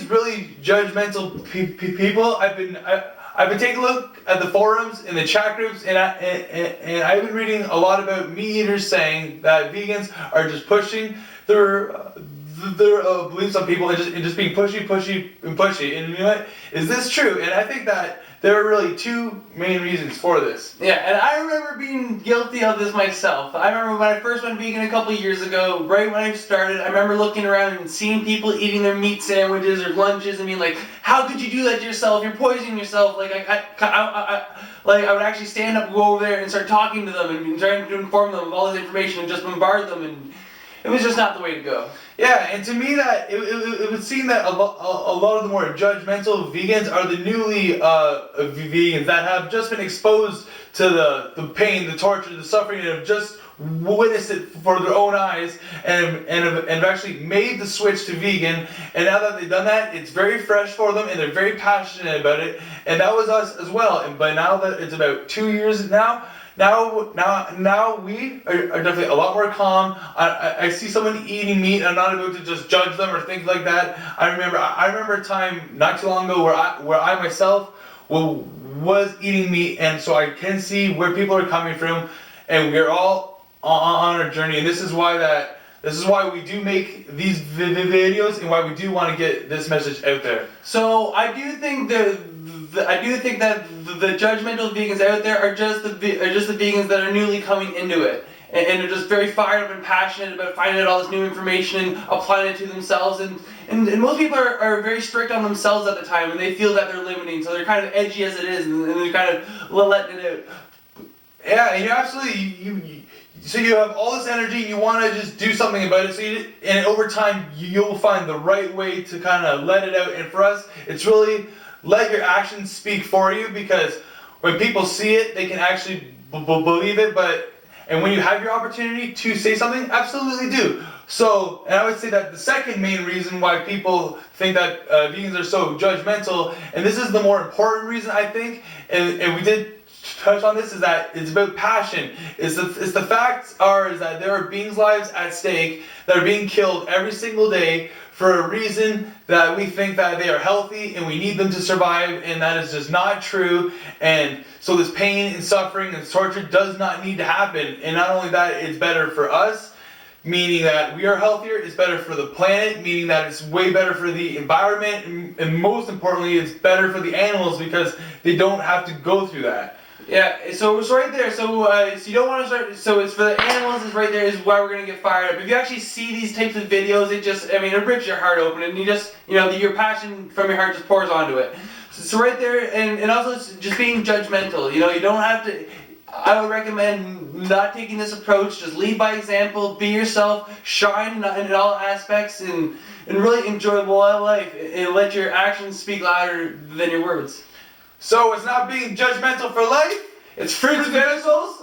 vegans really judgmental people? I've been taking a look at the forums and the chat groups, and I've been reading a lot about meat eaters saying that vegans are just pushing their beliefs on people and just being pushy. And you know what? Is this true? And I think that there are really two main reasons for this. Yeah, and I remember being guilty of this myself. I remember when I first went vegan a couple years ago, right when I started, I remember looking around and seeing people eating their meat sandwiches or lunches and being like, how could you do that to yourself? You're poisoning yourself. Like, I would actually stand up and go over there and start talking to them and trying to inform them of all this information and just bombard them, and it was just not the way to go. Yeah, and to me that it would seem that a lot of the more judgmental vegans are the newly vegans that have just been exposed to the pain, the torture, the suffering, and have just witnessed it for their own eyes and have actually made the switch to vegan. And now that they've done that, it's very fresh for them and they're very passionate about it. And that was us as well. And by now that it's about 2 years now we are definitely a lot more calm. I see someone eating meat and I'm not able to just judge them or think like that. I remember a time not too long ago where I myself was eating meat, and so I can see where people are coming from, and we're all on our journey. And this is why we do make these videos and why we do want to get this message out there. So I do think that the judgmental vegans out there are just the vegans that are newly coming into it, and they're just very fired up and passionate about finding out all this new information and applying it to themselves. And most people are very strict on themselves at the time, and they feel that they're limiting, so they're kind of edgy as it is, and they're kind of letting it out. Yeah, and absolutely. So you have all this energy and you want to just do something about it. And over time, you'll find the right way to kind of let it out. And for us, it's really let your actions speak for you, because when people see it, they can actually believe it. And when you have your opportunity to say something, absolutely do. So, and I would say that the second main reason why people think that vegans are so judgmental, and this is the more important reason I think, and we did touch on this, is that it's about passion. Is the facts is that there are beings' lives at stake that are being killed every single day for a reason that we think that they are healthy and we need them to survive, and that is just not true. And so this pain and suffering and torture does not need to happen. And not only that, it's better for us, meaning that we are healthier. It's better for the planet, meaning that it's way better for the environment, and most importantly, it's better for the animals because they don't have to go through that. Yeah, so it's right there. So you don't want to start. So it's for the animals. Is right there. Is why we're gonna get fired up. If you actually see these types of videos, it rips your heart open, and your passion from your heart just pours onto it. So right there, and also it's just being judgmental. You don't have to. I would recommend not taking this approach. Just lead by example. Be yourself. Shine in all aspects, and really enjoy life. And let your actions speak louder than your words. So it's not being judgmental for life. It's fruits and vegetables.